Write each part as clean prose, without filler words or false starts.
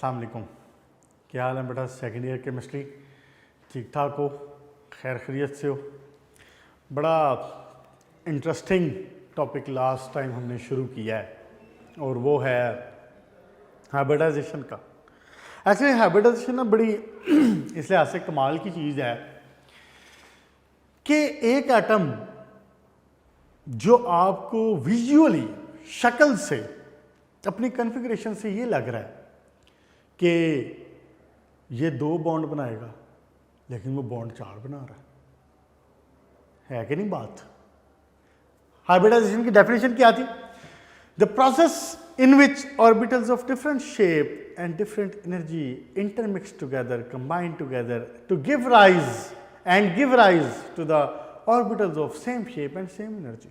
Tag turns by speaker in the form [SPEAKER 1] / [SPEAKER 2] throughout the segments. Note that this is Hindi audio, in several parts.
[SPEAKER 1] अस्सलाम वालेकुम। क्या हाल है बेटा? सेकेंड ईयर केमिस्ट्री ठीक ठाक हो? खैर खैरियत से हो? बड़ा इंटरेस्टिंग टॉपिक लास्ट टाइम हमने शुरू किया है और वो है हाइब्रिडाइजेशन का। एक्चुअली हाइब्रिडाइजेशन ना बड़ी इस लिहाज से कमाल की चीज़ है कि एक एटम जो आपको विजुअली शक्ल से अपनी कॉन्फ़िगरेशन से ये लग रहा है कि ये 2 बॉन्ड बनाएगा, लेकिन वो बॉन्ड 4 बना रहा है कि नहीं बात? हाइब्रिडाइजेशन की डेफिनेशन क्या थी? The process in which orbitals of different shape and different energy intermix together, combine together to give rise to the orbitals of same shape and same energy.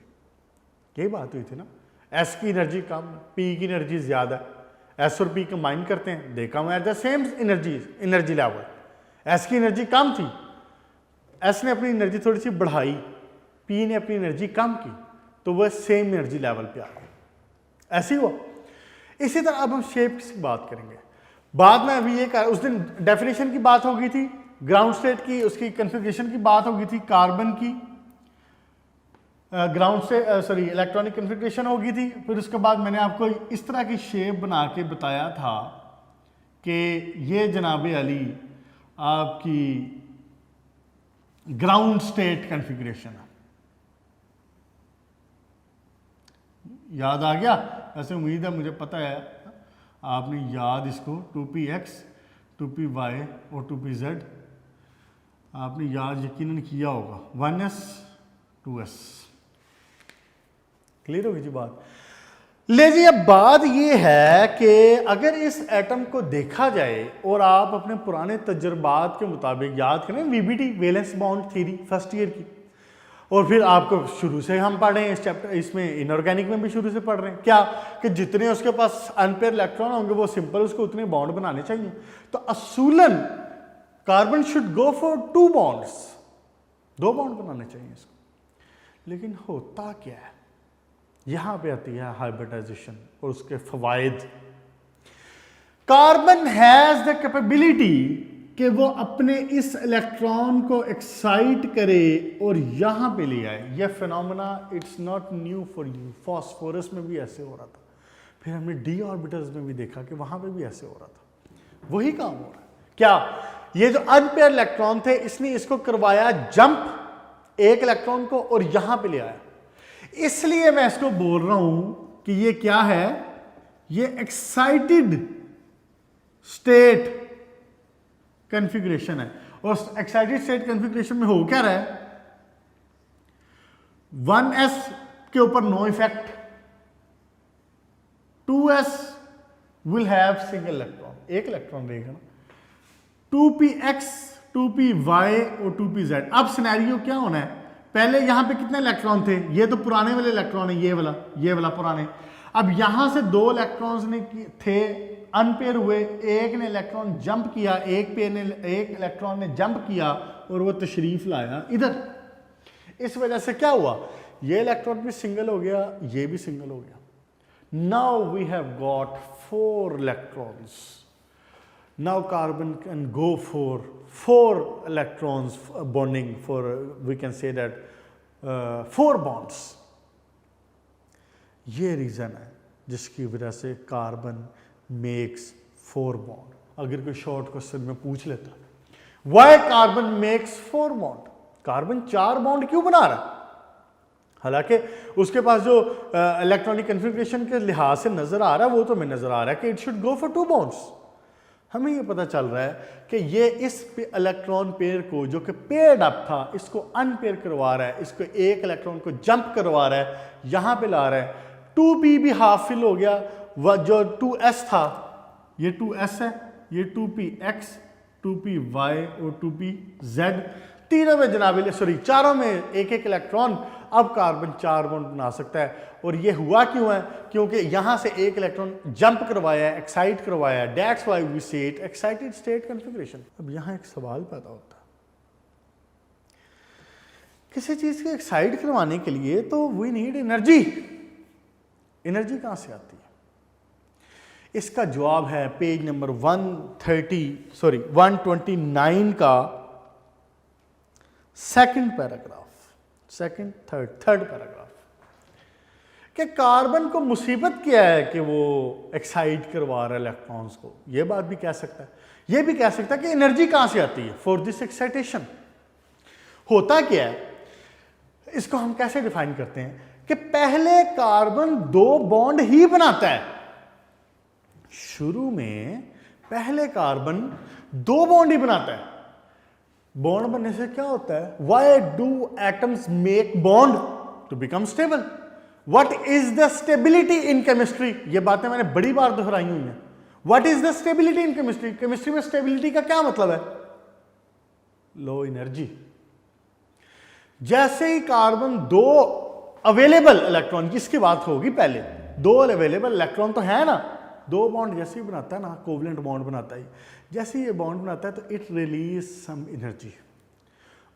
[SPEAKER 1] यही बात हुई थी ना। एस की एनर्जी कम, पी की एनर्जी ज्यादा है। एस और पी कंबाइन करते हैं, they come at the same energy level. S की एनर्जी कम थी, एस ने अपनी एनर्जी थोड़ी सी बढ़ाई, पी ने अपनी एनर्जी कम की, तो वह सेम एनर्जी लेवल पे आ गए। ऐसे ही हुआ। इसी तरह अब हम शेप की बात करेंगे। बाद में अभी ये उस दिन डेफिनेशन की बात हो गई थी, ग्राउंड स्टेट की, उसकी कॉन्फ़िगरेशन की बात हो गई थी, कार्बन की ग्राउंड से इलेक्ट्रॉनिक कॉन्फ़िगरेशन हो गई थी। फिर उसके बाद मैंने आपको इस तरह की शेप बना के बताया था कि ये जनाबे अली आपकी ग्राउंड स्टेट कॉन्फ़िगरेशन है। याद आ गया? ऐसे उम्मीद है, मुझे पता है आपने याद इसको 2px 2py और 2pz आपने याद यकीनन किया होगा। 1s 2s। क्लियर होगी जी बात? ले जी, अब बात ये है कि अगर इस एटम को देखा जाए और आप अपने पुराने तजुर्बात के मुताबिक याद करें, VBT valence bond theory first year की, और फिर आपको शुरू से हम पढ़ रहे हैं इस चैप्टर, इसमें इनऑर्गेनिक में भी शुरू से पढ़ रहे हैं क्या कि जितने उसके पास अनपेयर इलेक्ट्रॉन होंगे वो सिंपल उसको उतने बॉन्ड बनाने चाहिए। तो असूलन carbon should go for 2 bonds, 2 bond बनाने चाहिए इसको। लेकिन होता क्या है? यहां पे आती है हाइब्रिडाइजेशन और उसके फवायद। कार्बन हैज द कैपेबिलिटी कि वो अपने इस इलेक्ट्रॉन को एक्साइट करे और यहां पे ले आए। ये phenomena it's not new for you. Phosphorus में भी ऐसे हो रहा था, फिर हमने डी ऑर्बिटल्स में भी देखा कि वहां पे भी ऐसे हो रहा था। वही काम हो रहा है। क्या ये जो अनपेयर इलेक्ट्रॉन थे, इसने इसको करवाया जंप एक इलेक्ट्रॉन को और यहां पे ले आया। इसलिए मैं इसको बोल रहा हूं कि ये क्या है? ये एक्साइटेड स्टेट कॉन्फ़िगरेशन है। और एक्साइटेड स्टेट कॉन्फ़िगरेशन में हो क्या रहा है? 1s के ऊपर no effect, 2s will have single electron, एक इलेक्ट्रॉन रहेगा ना। 2px 2py और 2pz। अब सिनेरियो क्या होना है? पहले यहां पे कितने इलेक्ट्रॉन थे? ये तो पुराने वाले इलेक्ट्रॉन है, ये वाला पुराने। अब यहां से 2 इलेक्ट्रॉन्स ने थे, अनपेयर हुए, एक ने इलेक्ट्रॉन जंप किया, एक इलेक्ट्रॉन ने जंप किया और वो तशरीफ लाया इधर। इस वजह से क्या हुआ? ये इलेक्ट्रॉन भी सिंगल हो गया, ये भी सिंगल हो गया। Now we have got 4 electrons. Now carbon can go for 4 electrons bonding for, we can say that 4 bonds. ये रीज़न है जिसकी वजह से कार्बन मेक्स 4 बॉन्ड। अगर कोई शॉर्ट क्वेश्चन में पूछ लेता है why carbon makes 4 bond, carbon 4 bond क्यों बना रहा है? हालांकि उसके पास जो इलेक्ट्रॉनिक कॉन्फ़िगरेशन के लिहाज से नजर आ रहा है वो तो हमें नजर आ रहा है कि it should go for 2 bonds. हमें ये पता चल रहा है कि ये इस इलेक्ट्रॉन पेयर को जो कि पेयर्ड अप था, इसको अनपेयर करवा रहा है, इसको एक इलेक्ट्रॉन को जंप करवा रहा है, यहां पे ला रहा है। 2p भी हाफ फिल हो गया, जो 2s था ये 2s है, ये 2px 2py और 2pz। तीनों में जनाब चारों में एक एक इलेक्ट्रॉन। अब कार्बन 4 बॉन्ड बना सकता है। और ये हुआ क्यों है? क्योंकि यहां से एक इलेक्ट्रॉन जंप करवाया, एक्साइट करवाया। दैट्स व्हाई वी से इट एक्साइटेड स्टेट कॉन्फ़िगरेशन। अब यहां एक सवाल पैदा होता है, किसी चीज को एक्साइट करवाने के लिए तो वी नीड एनर्जी। एनर्जी कहां से आती है? इसका जवाब है पेज नंबर 129 का सेकंड थर्ड पैराग्राफ कि कार्बन को मुसीबत क्या है कि वो एक्साइट करवा रहा है इलेक्ट्रॉन्स को। ये बात भी कह सकता है, ये भी कह सकता है कि एनर्जी कहां से आती है फॉर दिस एक्साइटेशन। होता क्या है, इसको हम कैसे डिफाइन करते हैं कि पहले कार्बन 2 बॉन्ड ही बनाता है। शुरू में पहले कार्बन 2 बॉन्ड ही बनाता है। बॉन्ड बनने से क्या होता है, why do atoms make bond to become stable. What is the stability in chemistry, ये बातें मैंने बड़ी बार दोहराई हुई हैं। What is the stability in chemistry, chemistry में स्टेबिलिटी का क्या मतलब है, लो एनर्जी। जैसे ही कार्बन 2 अवेलेबल इलेक्ट्रॉन, किसकी बात होगी पहले, 2 अवेलेबल इलेक्ट्रॉन तो है ना, 2 बॉन्ड जैसे ही बनाता है ना, कोवलेंट बॉन्ड बनाता है, जैसे ही ये बॉन्ड बनाता है तो इट रिलीज सम एनर्जी।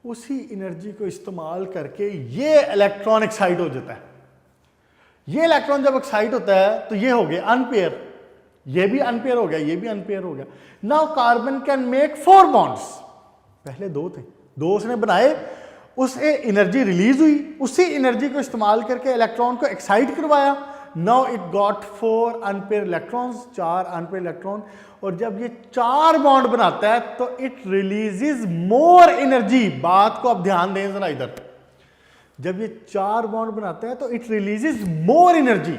[SPEAKER 1] उसी एनर्जी को इस्तेमाल करके ये इलेक्ट्रॉन एक्साइट हो जाता है। ये इलेक्ट्रॉन जब एक्साइट होता है तो ये हो गया अनपेयर, ये भी अनपेयर हो गया, ये भी अनपेयर हो गया। Now carbon can make 4 bonds, पहले 2 थे, 2 उसने बनाए, उससे एनर्जी रिलीज हुई, उसी एनर्जी को इस्तेमाल करके इलेक्ट्रॉन को एक्साइट करवाया। Now it got 4 unpair electrons, 4 unpair electron. और जब ये 4 बॉन्ड बनाता है तो इट रिलीजेस मोर एनर्जी। बात को अब ध्यान दें जरा इधर, जब ये 4 बॉन्ड बनाता है तो इट रिलीजेस मोर एनर्जी।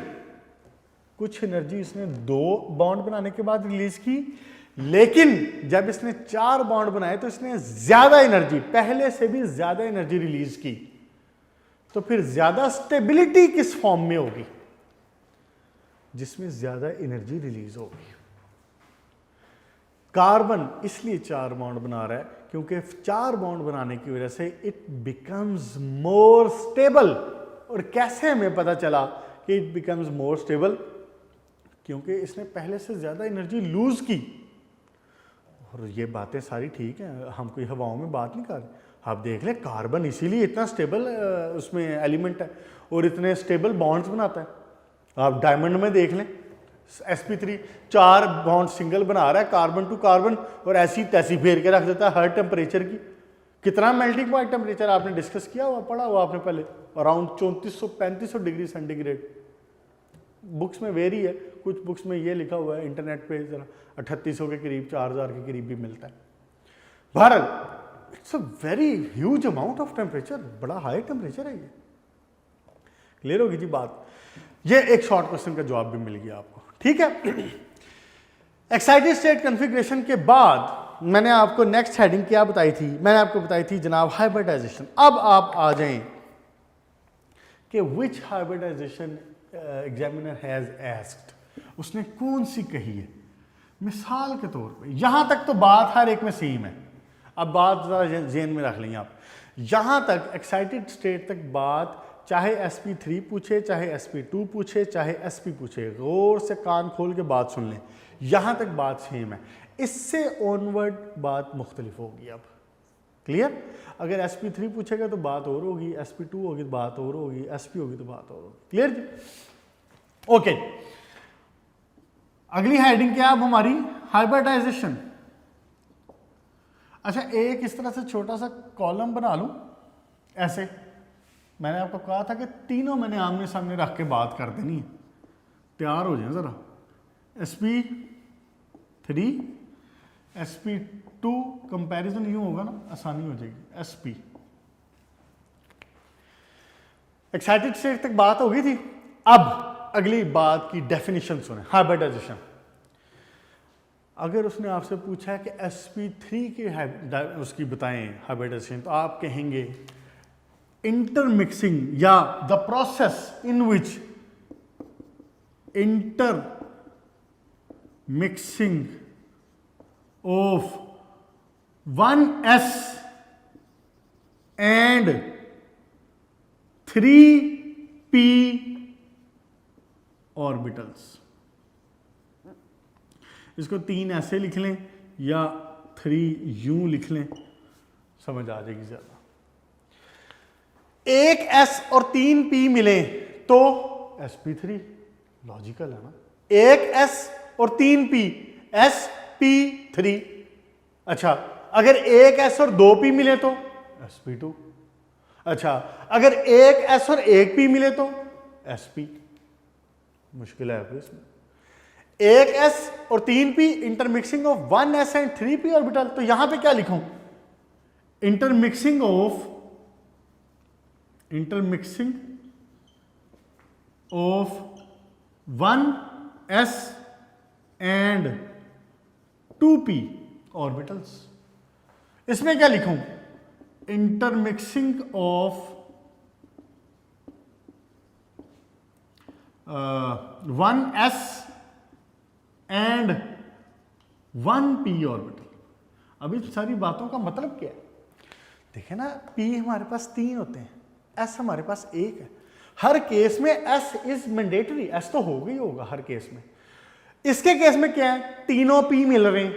[SPEAKER 1] कुछ एनर्जी इसने 2 बॉन्ड बनाने के बाद रिलीज की, लेकिन जब इसने 4 बॉन्ड बनाए तो इसने ज्यादा एनर्जी, पहले से भी ज्यादा एनर्जी रिलीज की। तो फिर ज्यादा स्टेबिलिटी किस फॉर्म में होगी, जिसमें ज्यादा एनर्जी रिलीज होगी। कार्बन इसलिए 4 बॉन्ड बना रहा है क्योंकि 4 बॉन्ड बनाने की वजह से इट बिकम्स मोर स्टेबल। और कैसे हमें पता चला कि इट बिकम्स मोर स्टेबल, क्योंकि इसने पहले से ज्यादा एनर्जी लूज की। और ये बातें सारी ठीक हैं, हम कोई हवाओं में बात नहीं कर रहे। आप देख लें, कार्बन इसीलिए इतना स्टेबल उसमें एलिमेंट है और इतने स्टेबल बॉन्ड्स बनाता है। आप डायमंड में देख लें, sp3 4 बॉन्ड सिंगल बना रहा है कार्बन टू कार्बन, और ऐसी तैसी फेर के रख देता है हर टेम्परेचर की। कितना मेल्टिंग पॉइंट टेम्परेचर आपने डिस्कस किया हुआ, पढ़ा हुआ आपने पहले, अराउंड 3400-3500 डिग्री सेंटीग्रेड। बुक्स में वेरी है, कुछ बुक्स में ये लिखा हुआ है, इंटरनेट पे जरा 3800 के करीब, 4000 के करीब भी मिलता है। बहरहाल it's a very huge amount of temperature, बड़ा हाई टेम्परेचर है ये। क्लियर होगी जी बात। ये एक शॉर्ट क्वेश्चन का जवाब भी मिल गया आपको, ठीक है। एक्साइटेड स्टेट कॉन्फ़िगरेशन के बाद मैंने आपको नेक्स्ट हेडिंग क्या बताई थी, मैंने आपको बताई थी जनाब हाइब्रिडाइजेशन। अब आप आ जाएं कि विच हाइब्रिडाइजेशन एग्जामिनर हैज आस्क्ड, उसने कौन सी कही है। मिसाल के तौर पे यहां तक तो बात हर एक में सेम है, अब बात जरा जेन में रख लेंगे आप। यहां तक एक्साइटेड स्टेट तक बात, चाहे sp3 पूछे, चाहे sp2 पूछे, चाहे sp पूछे, गौर से कान खोल के बात सुन लें, यहां तक बात सेम है। इससे ऑनवर्ड बात मुख्तलिफ होगी। अब क्लियर, अगर sp3 पूछेगा तो बात और होगी, sp2 होगी तो बात और होगी, sp होगी तो बात और होगी। क्लियर जी, ओके। अगली हेडिंग क्या अब हमारी, हाइब्रिडाइजेशन। अच्छा, एक इस तरह से छोटा सा कॉलम बना लूं ऐसे, मैंने आपको कहा था कि तीनों मैंने आमने सामने रख के बात कर देनी है, तैयार हो जाए जरा। sp3 sp2 कंपैरिजन यूं होगा ना, आसानी हो जाएगी। sp एक्साइटेड स्टेट तक बात हो गई थी। अब अगली बात की डेफिनेशन सुने, हाइब्रिडाइजेशन। अगर उसने आपसे पूछा है कि sp3 के उसकी बताएं हाइब्रिडाइजेशन, तो आप कहेंगे intermixing या the process in which intermixing of 1s and 3p orbitals, इसको 3 ऐसे लिख लें या 3 यूं लिख लें, समझ आ जाएगी ज्यादा। एक S और 3P मिले तो sp3, लॉजिकल है ना। एक S और 3p, sp3। अच्छा, अगर एक s और 2p मिले तो sp2। अच्छा, अगर एक s और एक p मिले तो sp। मुश्किल है आपको इसमें। एक s और 3p intermixing of 1s and 3p orbital, तो यहां पे क्या लिखूं? Intermixing of 1s and 2p orbitals. इसमें क्या लिखूं? Intermixing of 1s and 1p orbital. अब इन सारी बातों का मतलब क्या है? देखे ना, p हमारे पास 3 होते हैं, s हमारे पास 1 है। हर केस में s इज मैंडेटरी, s तो होगा ही होगा हर केस में। इसके केस में क्या है? तीनों p मिल रहे हैं।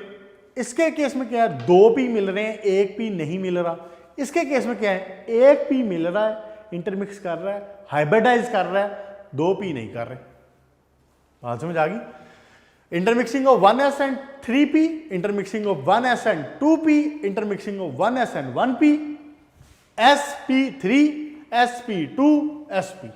[SPEAKER 1] इसके केस में क्या है? 2p मिल रहे हैं, 1p नहीं मिल रहा। इसके केस में क्या है? 1p मिल रहा है, इंटरमिक्स कर रहा है, हाइब्रिडाइज कर रहा है, 2p नहीं कर रहे। बात समझ आ गई? Intermixing of 1s and 3p, intermixing of 1s and 2p, intermixing of 1s and 1p, sp3, sp2, sp।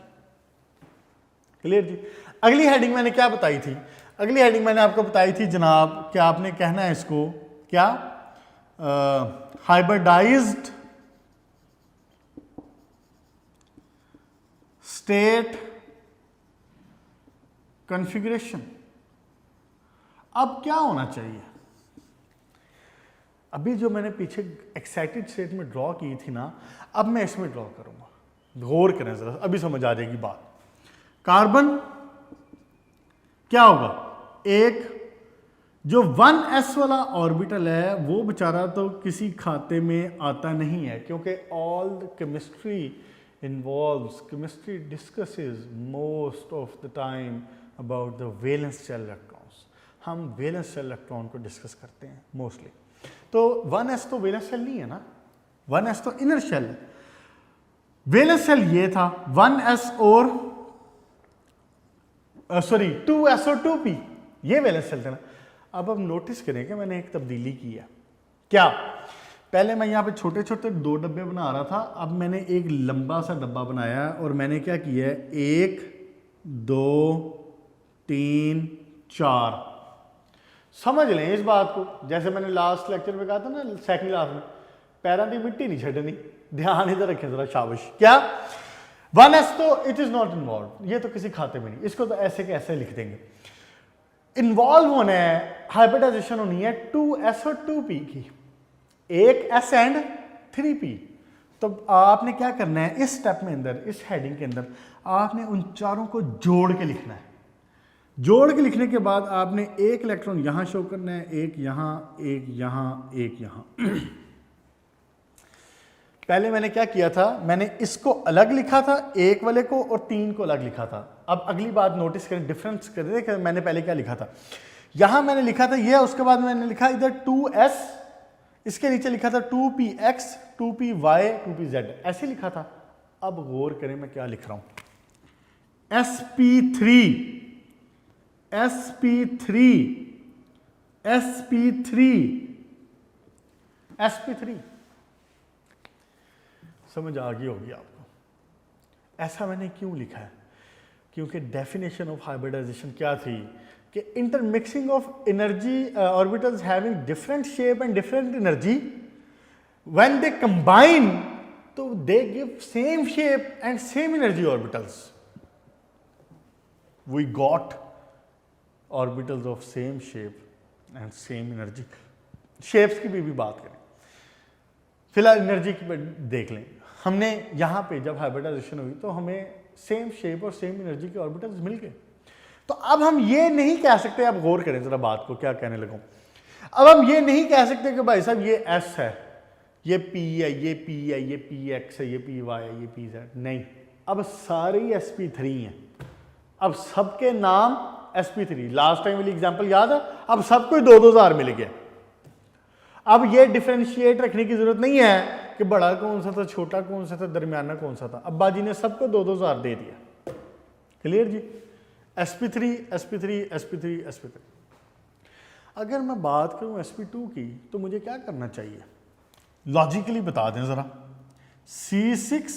[SPEAKER 1] Clear जी? अगली हेडिंग मैंने क्या बताई थी? अगली हेडिंग मैंने आपको बताई थी जनाब कि आपने कहना है इसको क्या? Hybridized state configuration. अब क्या होना चाहिए? अभी जो मैंने पीछे एक्साइटेड स्टेट में ड्रॉ की थी ना, अब मैं इसमें ड्रॉ करूंगा। गौर करें जरा, अभी समझ आ जाएगी बात। कार्बन क्या होगा? एक जो 1s वाला ऑर्बिटल है वो बेचारा तो किसी खाते में आता नहीं है, क्योंकि all the chemistry involves, chemistry discusses most of the time about the valence shell electrons. हम वैलेंस शेल इलेक्ट्रॉन को डिस्कस करते हैं मोस्टली। तो 1s तो वैलेंस शेल नहीं है ना, 1s तो इनर शेल है। वैलेंस शेल ये था 1s और 2s और 2p, ये वैलेंस शेल थे ना। अब हम नोटिस करें कि मैंने एक तब्दीली की है। क्या? पहले मैं यहाँ पे छोटे छोटे 2 डब्बे बना रहा था, अब मैंने एक लंबा सा डब्बा बनाया है और मैंने क्या किया है? 1 2 3 4। समझ लें इस बात को, जैसे मैंने लास्ट लेक्चर में कहा था ना, सेकंड क्लास में, पैरों की मिट्टी नहीं छड़नी। ध्यान इधर रखें जरा, शाबाश। क्या? 1s तो इट इज नॉट इन्वॉल्व, ये तो किसी खाते में नहीं, इसको तो ऐसे के ऐसे लिख देंगे। इन्वॉल्व होना है, हाइब्रिडाइजेशन होनी है 2s और 2p की, एक s एंड 3p। तो आपने क्या करना है इस स्टेप में अंदर, इस हेडिंग के अंदर आपने उन चारों को जोड़ के लिखना है। जोड़ के लिखने के बाद आपने एक इलेक्ट्रॉन यहां शो करना है, एक यहां, एक यहां, एक यहां। पहले मैंने क्या किया था? मैंने इसको अलग लिखा था, एक वाले को, और 3 को अलग लिखा था। अब अगली बात नोटिस करें, डिफरेंस करें कि मैंने पहले क्या लिखा था। यहां मैंने लिखा था ये, उसके बाद मैंने लिखा इधर 2s, इसके नीचे लिखा था 2px, 2py, 2pz, ऐसे लिखा था। अब गौर करें मैं क्या लिख रहा हूं। sp3, sp3, sp3, sp3। समझ आ गई होगी आपको। ऐसा मैंने क्यों लिखा है? क्योंकि डेफिनेशन ऑफ हाइब्रिडाइजेशन क्या थी कि intermixing of energy orbitals having different shape and different energy, when they combine तो they give same shape and same energy orbitals. We got orbitals of same shape and same energy. Shapes की भी बात करें, फिलहाल एनर्जी की देख लें। हमने यहाँ पे जब हाइब्रिडाइजेशन हुई तो हमें सेम शेप और सेम एनर्जी के ऑर्बिटल्स मिल गए। तो अब हम ये नहीं कह सकते, अब गौर करें जरा बात को, क्या कहने लगूं। अब हम ये नहीं कह सकते कि भाई साहब ये S है, ये P है, ये P है, ये PX है, ये PY है, ये PZ। नहीं, अब सारे sp3 हैं। अब सबके नाम sp3। लास्ट टाइम वाली एग्जांपल याद है? अब सबको 2-2 मिल गया। अब ये डिफरेंशिएट रखने की जरूरत नहीं है कि बड़ा कौन सा था, छोटा कौन सा था, दरमियाना कौन सा था। अब्बा जी ने सबको 2-2 दे दिया। क्लियर जी? sp3, sp3, sp3, sp3। अगर मैं बात करूं sp2 की तो मुझे क्या करना चाहिए, लॉजिकली बता दें ज़रा। C6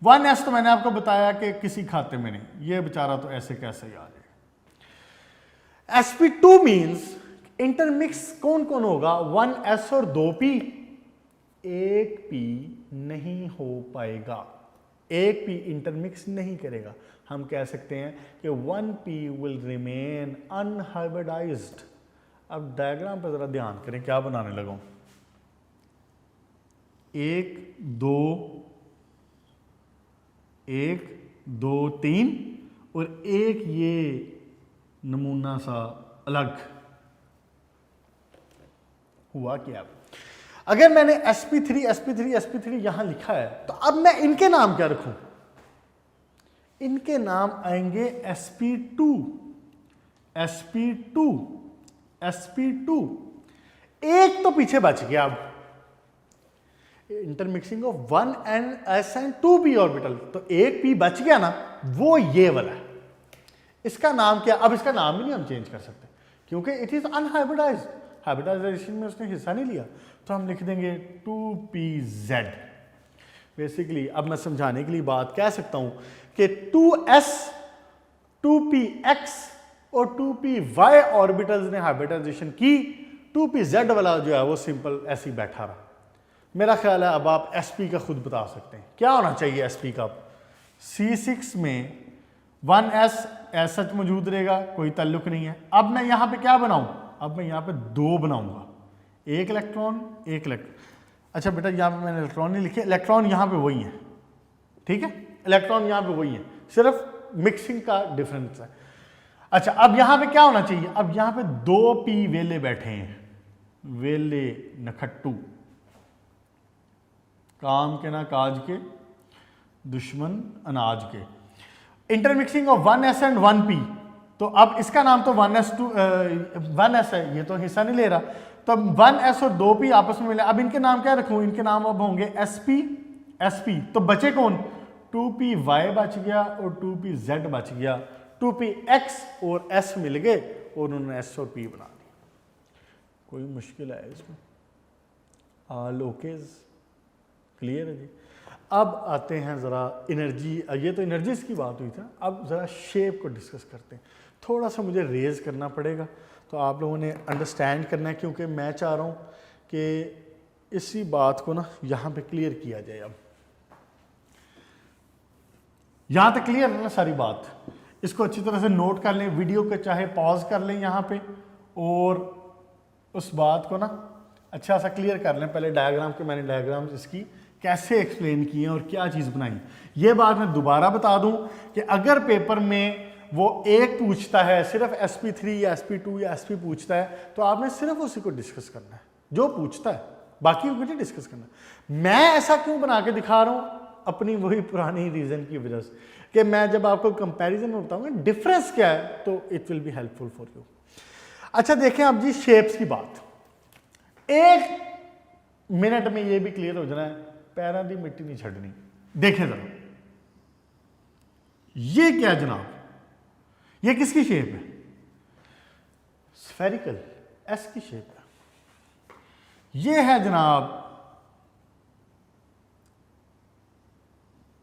[SPEAKER 1] 1s तो मैंने आपको बताया कि किसी खाते में नहीं, ये बेचारा तो ऐसे कैसे ही आ जाएगा। sp2 मीन्स इंटरमिक्स कौन कौन होगा, 1s और 2p, एक p नहीं हो पाएगा, एक p इंटरमिक्स नहीं करेगा। हम कह सकते हैं कि 1p विल रिमेन अनहाइब्रिडाइज्ड। अब डायग्राम पर जरा ध्यान करें, क्या बनाने लगा हूं, 1 2 3 और एक ये नमूना सा अलग। हुआ क्या, अगर मैंने sp3 यहां लिखा है तो अब मैं इनके नाम क्या रखूं, इनके नाम आएंगे sp2 एक तो पीछे बच गया। अब intermixing of 1s and 2p orbital, तो एक p बच गया ना, वो ये वाला है। इसका नाम क्या, अब इसका नाम भी नहीं हम चेंज कर सकते क्योंकि इट इज अनहाइब्रिडाइज्ड, हाइब्रिडाइजेशन में उसने हिस्सा नहीं लिया, तो हम लिख देंगे 2pz। बेसिकली अब मैं समझाने के लिए बात कह सकता हूं कि 2s 2px और 2py ऑर्बिटल्स ने हाइब्रिडाइजेशन की, 2pz वाला जो है वो सिंपल ऐसे ही बैठा रहा। मेरा ख्याल है अब आप sp का खुद बता सकते हैं क्या होना चाहिए sp का। C6 में 1s ऐसा मौजूद रहेगा, कोई ताल्लुक नहीं है। अब मैं यहां पे क्या बनाऊं, अब मैं यहां पे 2 बनाऊंगा, एक इलेक्ट्रॉन एक इलेक्ट्रॉन। अच्छा बेटा यहां पे मैंने इलेक्ट्रॉन नहीं लिखे, इलेक्ट्रॉन यहां पे वही है, ठीक है, इलेक्ट्रॉन यहां पे वही है, सिर्फ मिक्सिंग का डिफरेंस है। अच्छा अब यहां पे क्या होना चाहिए, अब यहां पे 2p वेले बैठे हैं, वेले नखट्टू, काम के ना काज के, दुश्मन अनाज के। Intermixing of 1s and 1p, तो अब इसका नाम तो 1s है, ये तो हिस्सा नहीं ले रहा, तो 1s और 2p आपस में मिले। अब इनके नाम क्या रखूं, इनके नाम अब होंगे sp, तो बचे कौन, 2py बच गया और 2pz बच गया, 2px और s मिल गए और उन्होंने s और p बना दिया। कोई मुश्किल है इसमें, ऑल ओकेज, क्लियर है जी। अब आते हैं ज़रा एनर्जी, ये तो एनर्जीज की बात हुई था, अब ज़रा शेप को डिस्कस करते हैं। थोड़ा सा मुझे रेज करना पड़ेगा, तो आप लोगों ने अंडरस्टैंड करना है, क्योंकि मैं चाह रहा हूँ कि इसी बात को ना यहाँ पे क्लियर किया जाए। अब यहाँ तक क्लियर है ना सारी बात, इसको अच्छी तरह से नोट कर लें, वीडियो को चाहे पॉज कर लें यहाँ पे और उस बात को ना अच्छा सा क्लियर कर लें। पहले डायग्राम के, मैंने डायग्राम्स इसकी कैसे एक्सप्लेन किए और क्या चीज़ बनाई, ये बात मैं दोबारा बता दूं कि अगर पेपर में वो एक पूछता है सिर्फ sp3 या sp2 या sp पूछता है, तो आपने सिर्फ उसी को डिस्कस करना है जो पूछता है, बाकी को नहीं डिस्कस करना। मैं ऐसा क्यों बना के दिखा रहा हूं, अपनी वही पुरानी रीज़न की वजह से कि मैं जब आपको कंपैरिजन में बताऊंगा डिफरेंस क्या है, तो it will be helpful for you. अच्छा देखें अब जी शेप्स की बात, 1 मिनट में ये भी क्लियर हो जाना है, पैरों की मिट्टी नहीं छड़नी। देखें जरा, ये क्या जनाब, ये किसकी शेप है, स्फेरिकल, एस की शेप है। ये है जनाब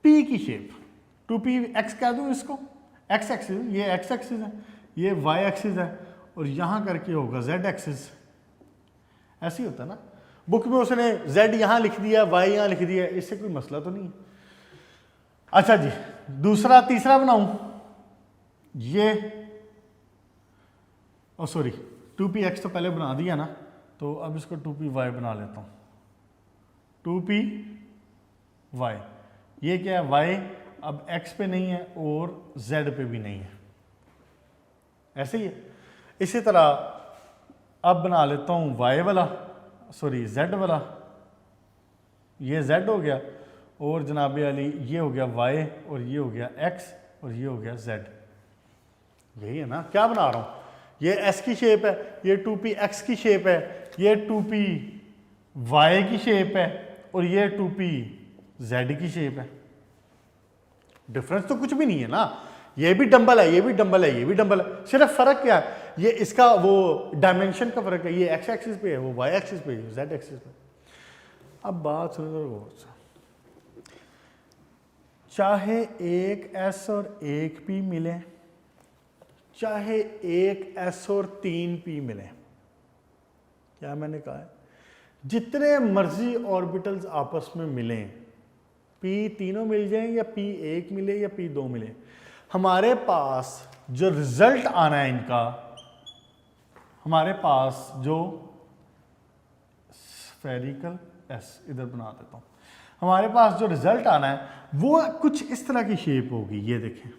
[SPEAKER 1] पी की शेप, 2px कह दूं इसको, x एक्सिस, ये x एक्सिस है, ये y एक्सिस है और यहां करके होगा z एक्सिस। ऐसे ही होता है ना, बुक में उसने z यहां लिख दिया, y यहां लिख दिया, इससे कोई मसला तो नहीं। अच्छा जी दूसरा, तीसरा बनाऊं, ये ओ सॉरी 2px तो पहले बना दिया ना, तो अब इसको 2py बना लेता हूं, 2py, ये क्या है y, अब x पे नहीं है और z पे भी नहीं है, ऐसे ही है। इसी तरह अब बना लेता हूं y वाला, सॉरी z वाला, ये z हो गया और जनाबे अली ये हो गया y और ये हो गया x और ये हो गया z। यही है ना, क्या बना रहा हूं, ये s की शेप है, ये 2px की शेप है, ये 2py की शेप है और ये 2pz की शेप है। डिफरेंस तो कुछ भी नहीं है ना, ये भी डंबल है, ये भी डंबल है, ये भी डंबल है, सिर्फ फर्क क्या है, ये इसका वो डायमेंशन का फर्क है, ये एक्स एक्सिस पे है, वो वाई एक्सिस पे है, जेड एक्सिस पे। अब बात सुनो, चाहे एक एस और एक पी मिले, चाहे एक एस और तीन पी मिले, क्या मैंने कहा है, जितने मर्जी ऑर्बिटल्स आपस में मिलें, पी तीनों मिल जाएं या पी एक मिले या पी दो मिले, हमारे पास जो रिजल्ट आना है इनका, हमारे पास जो स्फेरिकल एस इधर बना देता हूं, हमारे पास जो रिजल्ट आना है वो कुछ इस तरह की शेप होगी। ये देखें,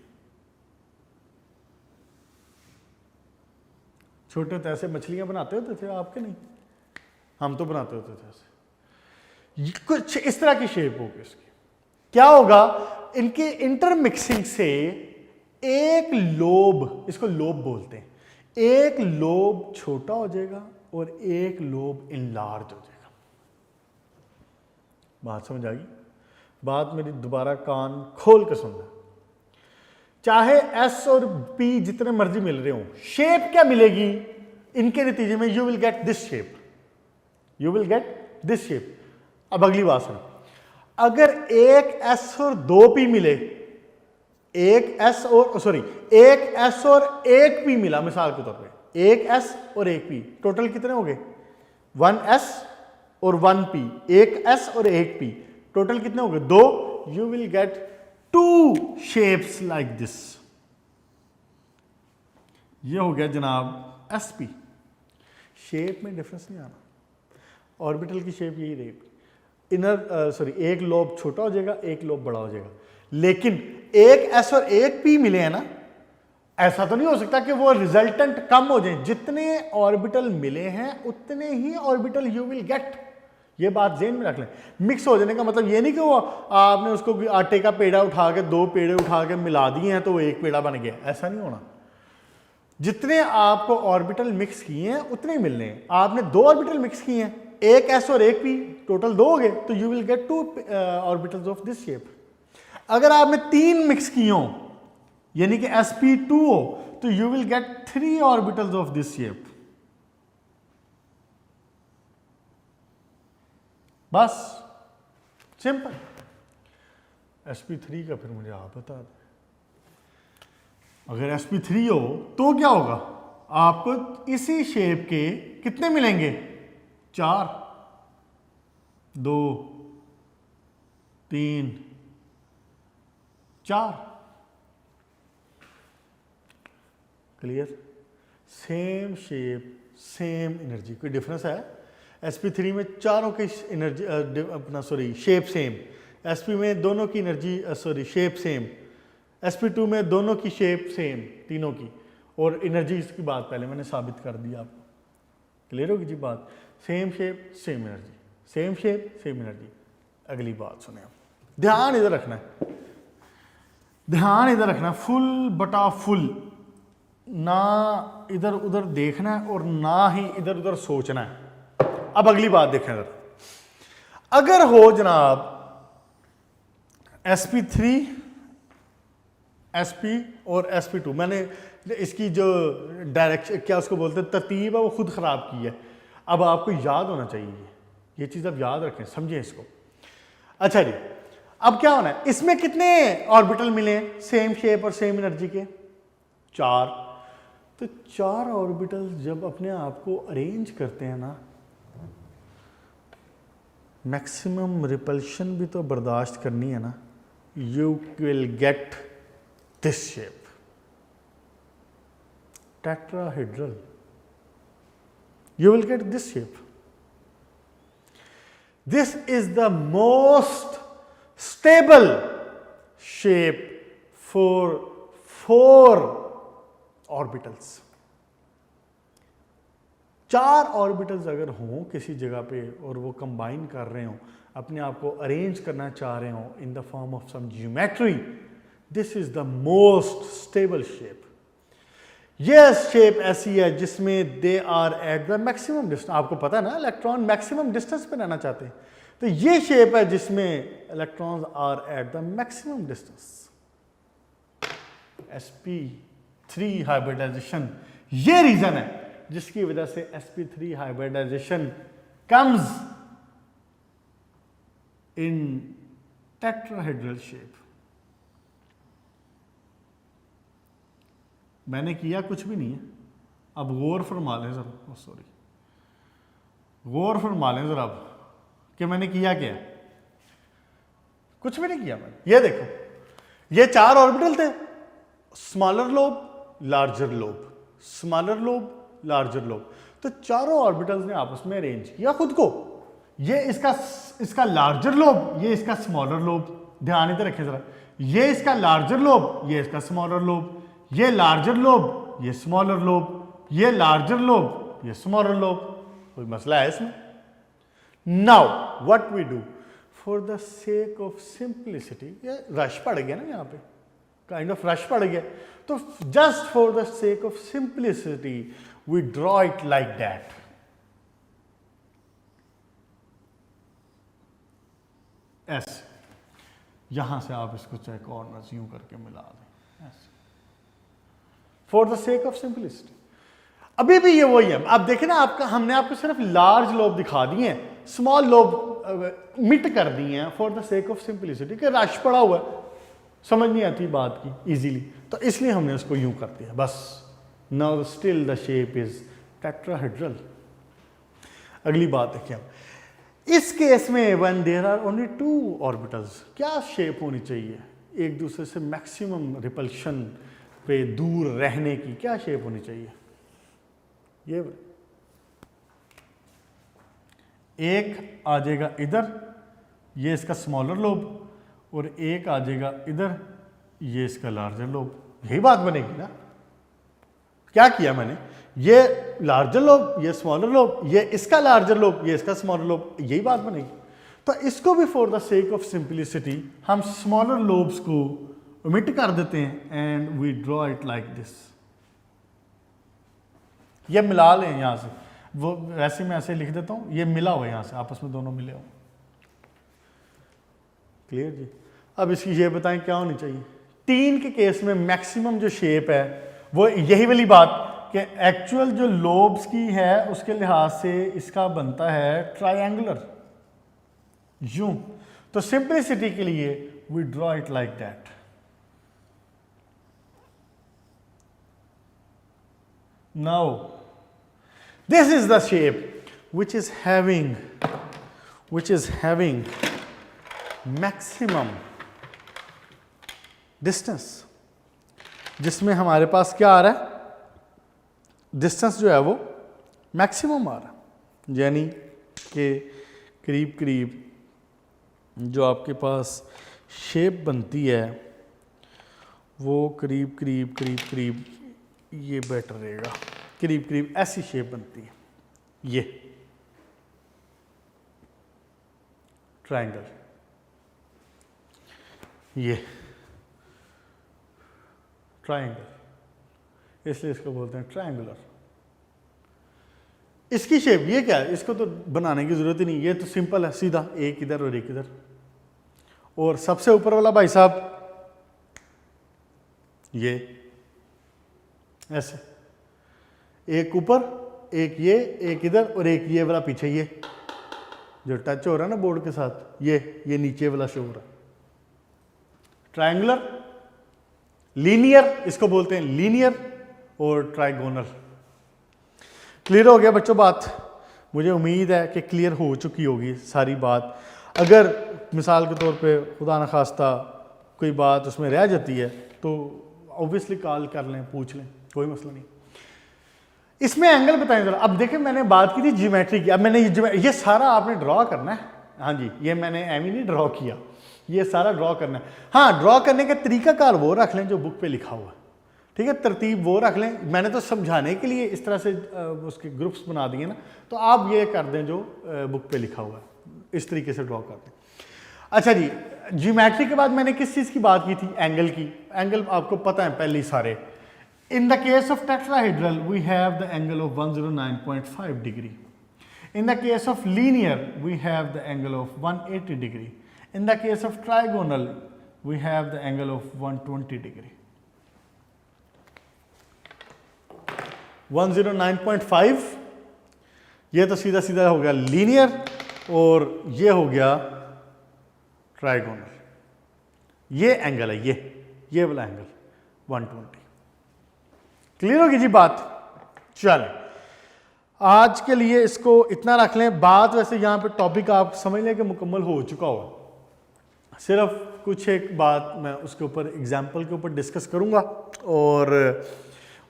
[SPEAKER 1] छोटे होते ऐसे मछलियां बनाते होते थे आपके, नहीं, हम तो बनाते होते थे ऐसे, कुछ इस तरह की शेप होगी इसकी। क्या होगा, इनके इंटरमिक्सिंग से एक लोब, इसको लोब बोलते हैं, एक लोब छोटा हो जाएगा और एक लोब इनलार्ज हो जाएगा। बात समझ आ गई? बात मेरी दोबारा कान खोल कर सुनना। चाहे एस और पी जितने मर्जी मिल रहे हो, शेप क्या मिलेगी इनके नतीजे में, you will get this shape, you will get this shape. अब अगली बात सुनो, अगर एक एस और दो पी मिले, एक एस और एक पी मिला, मिसाल के तौर पे एक एस और एक पी, टोटल कितने हो गए, 1s और 1p, एक एस और एक पी, टोटल कितने हो गए, 2, you will get 2 shapes like this. ये हो गया जनाब sp। शेप में डिफरेंस नहीं आना, ऑर्बिटल की शेप यही रहेगी, एक लोब छोटा हो जाएगा, एक लोब बड़ा हो जाएगा, लेकिन एक एस और एक पी मिले हैं ना, ऐसा तो नहीं हो सकता कि वो रिजल्टेंट कम हो जाए, जितने ऑर्बिटल मिले हैं उतने ही ऑर्बिटल यू विल गेट। ये बात ज़हन में रख लें। मिक्स हो जाने का मतलब ये नहीं कि वो आपने उसको आटे का पेड़ा उठा के, 2 पेड़े उठा के मिला दिए हैं तो वो एक पेड़ा बन गया, ऐसा नहीं होना। जितने आपको ऑर्बिटल मिक्स किए हैं उतने ही मिलने हैं। आपने 2 ऑर्बिटल मिक्स किए हैं, एक एस और एक पी, टोटल 2 हो गए, तो you will get 2 orbitals of this shape. अगर आपने 3 मिक्स किए हो, यानी कि sp2 हो, तो you will get 3 orbitals of this shape. बस सिंपल। sp3 का फिर मुझे आप बता दें। अगर sp3 हो तो क्या होगा, आपको इसी शेप के कितने मिलेंगे, 4, 2, 3, 4। Clear? Same shape, same energy, कोई डिफरेंस है? sp3 में चारों की एनर्जी शेप सेम, sp में दोनों की एनर्जी शेप सेम, sp2 में दोनों की शेप सेम, तीनों की, और एनर्जी की बात पहले मैंने साबित कर दी आपको। क्लियर होगी जी बात? Same shape same energy, same shape same energy. अगली बात सुने आप, ध्यान इधर रखना है, ध्यान इधर रखना, फुल बटा फुल, ना इधर उधर देखना है और ना ही इधर उधर सोचना है। अब अगली बात देखें, अगर हो जनाब sp3, sp और sp2, मैंने इसकी जो डायरेक्शन क्या उसको बोलते हैं तरतीब है वो खुद ख़राब की है, अब आपको याद होना चाहिए, ये चीज़ आप याद रखें, समझें इसको। अच्छा जी, अब क्या होना है, इसमें कितने ऑर्बिटल मिले सेम शेप और सेम एनर्जी के, 4। तो 4 ऑर्बिटल जब अपने आप को अरेंज करते हैं ना, मैक्सिमम रिपल्शन भी तो बर्दाश्त करनी है ना, you will get this shape, tetrahedral, you will get this shape. This is the most stable shape for 4 orbitals. 4 orbitals अगर हों किसी जगह पे और वो कंबाइन कर रहे हों, अपने आप को अरेंज करना चाह रहे हों in the form of some geometry, this is the most stable shape. यह शेप ऐसी है जिसमें they are at the maximum distance. आपको पता है ना इलेक्ट्रॉन मैक्सिमम डिस्टेंस पे रहना चाहते हैं, तो ये शेप है जिसमें electrons are at the maximum distance. sp3 hybridization, ये रीजन है जिसकी वजह से sp3 hybridization comes in tetrahedral shape. मैंने किया कुछ भी नहीं है, अब गौर फरमा लें जरा, सॉरी गौर फरमा लें जरा अब कि मैंने किया क्या है। कुछ भी नहीं किया मैंने। ये देखो, ये 4 ऑर्बिटल थे, smaller lobe larger lobe, smaller lobe larger lobe, तो चारों ऑर्बिटल्स ने आपस में अरेंज किया खुद को। ये इसका लार्जर लोब, ये इसका स्मॉलर लोब, ध्यान इधर रखें जरा, ये इसका लार्जर लोब, ये इसका स्मॉलर लोब, ये लार्जर लोब, ये स्मॉलर लोब, ये लार्जर लोब, ये स्मॉलर लोब। कोई मसला है इसमें? Now what we do for the sake of simplicity, ये रश पड़ गया ना यहाँ पे, काइंड ऑफ रश पड़ गया, तो just for the sake of simplicity we draw it like that. ऐसे यहां से आप इसको चाहे कॉर्नर्स यूं करके मिला दें ऐसे, for the sake of simplicity. अभी भी ये वही है, आप देखें ना, आपका हमने आपको सिर्फ लार्ज लोब दिखा दिए हैं, स्मॉल लोब मिट कर दिए हैं for the sake of simplicity, कि रश पड़ा हुआ है, समझ नहीं आती बात की इजीली, तो इसलिए हमने उसको यूं कर दिया बस। Now still the shape is tetrahedral. अगली बात देखिए हम, इस केस में when there are only 2 orbitals, क्या शेप होनी चाहिए एक दूसरे से मैक्सिमम रिपल्शन पे दूर रहने की, क्या शेप होनी चाहिए? ये एक आ जाएगा इधर, ये इसका स्मॉलर लोब, और एक आ जाएगा इधर, ये इसका लार्जर लोब। यही बात बनेगी ना? क्या किया मैंने, ये लार्जर लोब, ये स्मॉलर लोब, ये इसका लार्जर लोब, ये इसका स्मॉलर लोब, यही बात बनेगी। तो इसको भी for the sake of simplicity हम स्मॉलर लोब्स को ओमिट कर देते हैं and we draw it like this. ये मिला लें यहां से, वो वैसे मैं ऐसे लिख देता हूं, ये मिला हुआ यहां से, आपस में दोनों मिले हो। क्लियर जी? अब इसकी ये बताएं क्या होनी चाहिए। 3 के केस में मैक्सिमम जो शेप है वो यही वाली बात कि एक्चुअल जो लोब्स की है उसके लिहाज से इसका बनता है ट्रायंगुलर, यूं। तो सिंप्लिसिटी के लिए we draw it like that. Now this is the shape which is having maximum distance, जिसमें हमारे पास क्या आ रहा है, डिस्टेंस जो है वो मैक्सिमम आ रहा है, यानी कि करीब करीब जो आपके पास शेप बनती है वो करीब करीब ये बेटर रहेगा, करीब ऐसी शेप बनती है, ये ट्रायंगल, ये ट्रायंगल, इसलिए इसको बोलते हैं ट्रायंगुलर। इसकी शेप ये क्या है, इसको तो बनाने की जरूरत ही नहीं, ये तो सिंपल है, सीधा एक इधर और एक इधर। और सबसे ऊपर वाला भाई साहब ये ऐसे, एक ऊपर, एक ये, एक इधर और एक ये वाला पीछे, ये जो टच हो रहा है ना बोर्ड के साथ, ये नीचे वाला शो हो रहा है। ट्रायंगुलर, लीनियर, इसको बोलते हैं लीनियर, और ट्राइगोनल। क्लियर हो गया बच्चों बात? मुझे उम्मीद है कि क्लियर हो चुकी होगी सारी बात। अगर मिसाल के तौर पे खुदा न खास्ता कोई बात उसमें रह जाती है तो ऑब्वियसली कॉल कर लें, पूछ लें, कोई मसला नहीं। इसमें एंगल बताएं जरा। अब देखें, मैंने बात की थी ज्योमेट्री की, अब मैंने ये सारा आपने ड्रॉ करना है। हाँ जी, ये मैंने एम नहीं ड्रॉ किया, ये सारा ड्रॉ करना है। हाँ, ड्रॉ करने का तरीकाकार वो रख लें जो बुक पे लिखा हुआ है, ठीक है, तरतीब वो रख लें। मैंने तो समझाने के लिए इस तरह से उसके ग्रुप्स बना दिए ना, तो आप ये कर दें जो बुक पे लिखा हुआ है, इस तरीके से ड्रॉ कर दें। अच्छा जी, ज्योमेट्री के बाद मैंने किस चीज़ की बात की थी? एंगल की। एंगल आपको पता है पहले ही सारे। In the case of tetrahedral, we have the angle of 109.5 degree. In the case of linear, we have the angle of 180 degree. In the case of trigonal, we have the angle of 120 degree. 109.5, ये तो सीधा सीधा हो गया लीनियर, और ये हो गया ट्राइगोनल। ये एंगल है, ये वाला एंगल 120। क्लियर होगी जी बात? चलें, आज के लिए इसको इतना रख लें। बात वैसे यहाँ पे टॉपिक आप समझ लें कि मुकम्मल हो चुका हुआ, सिर्फ कुछ एक बात मैं उसके ऊपर एग्जाम्पल के ऊपर डिस्कस करूँगा, और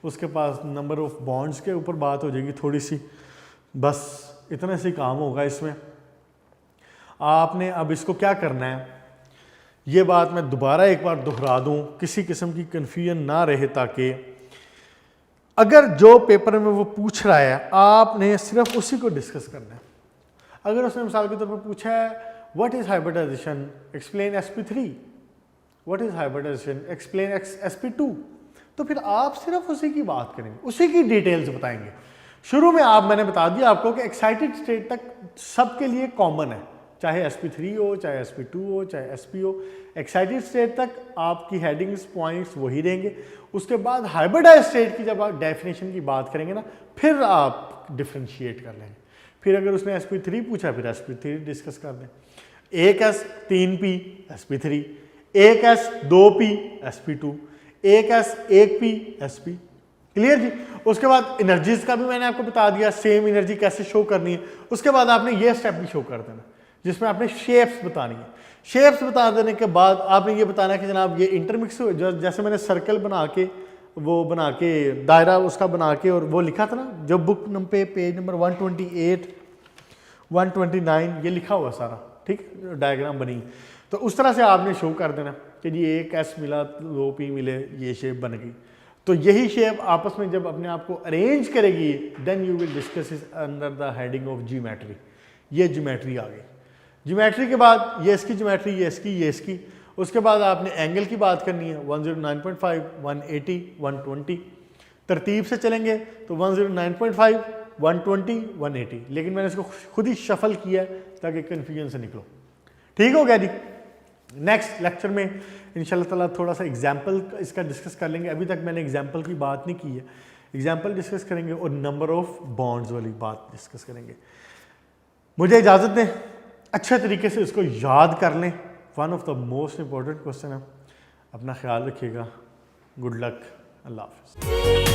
[SPEAKER 1] उसके पास नंबर ऑफ बॉन्ड्स के ऊपर बात हो जाएगी थोड़ी सी, बस इतने से काम होगा इसमें। आपने अब इसको क्या करना है, ये बात मैं दोबारा एक बार दोहरा दूं, किसी किस्म की कन्फ्यूजन ना रहे, ताकि अगर जो पेपर में वो पूछ रहा है आपने सिर्फ उसी को डिस्कस करना है। अगर उसने मिसाल के तौर पर पूछा है what is hybridization, explain sp3, what is hybridization, explain sp2, तो फिर आप सिर्फ उसी की बात करेंगे, उसी की डिटेल्स बताएंगे। शुरू में मैंने बता दिया आपको कि एक्साइटेड स्टेट तक सबके लिए कॉमन है, चाहे sp3 हो, चाहे sp2 हो, चाहे sp हो, एक्साइटेड स्टेट तक आपकी हेडिंग्स पॉइंट्स वही रहेंगे। उसके बाद हाइब्रिडाइज स्टेट की जब आप डेफिनेशन की बात करेंगे ना, फिर आप डिफ्रेंशिएट कर लेंगे। फिर अगर उसने sp3 पूछा, फिर sp3 डिस्कस कर दें। 1s 3p sp3, 1s 2p sp2, 1s 1p sp। Clear जी? उसके बाद एनर्जीज का भी मैंने आपको बता दिया, सेम एनर्जी कैसे शो करनी है। उसके बाद आपने ये स्टेप भी शो कर देना जिसमें आपने शेप्स बतानी है। शेप्स बता देने के बाद आपने ये बताना है कि जनाब ये इंटरमिक्स हो, जैसे मैंने सर्कल बना के, वो बना के दायरा उसका बना के, और वो लिखा था ना जो बुक नंबर पे पेज नंबर 128 129 ये लिखा हुआ सारा, ठीक, डायग्राम बनी, तो उस तरह से आपने शो कर देना कि जी 1s मिला, 2p मिले, ये शेप बन गई। तो यही शेप आपस में जब अपने आप को अरेंज करेगी, then you will discuss is under the heading of geometry. ये ज्योमेट्री आ गई। ज्योमेट्री के बाद ये इसकी ज्योमेट्री, ये इसकी, ये इसकी। उसके बाद आपने एंगल की बात करनी है, 109.5, 180, 120। तरतीब से चलेंगे तो 109.5, 120, 180, लेकिन मैंने इसको खुद ही शफल किया है ताकि कन्फ्यूजन से निकलो। ठीक हो गया जी? नेक्स्ट लेक्चर में इंशाल्लाह ताला थोड़ा सा एग्जाम्पल इसका डिस्कस कर लेंगे। अभी तक मैंने एग्जाम्पल की बात नहीं की है, एग्जाम्पल डिस्कस करेंगे और नंबर ऑफ बॉन्ड्स वाली बात डिस्कस करेंगे। मुझे इजाज़त दें, अच्छे तरीके से इसको याद कर लें। One of the most important question है। अपना ख्याल रखिएगा। गुड लक, अल्लाह हाफ़िज़।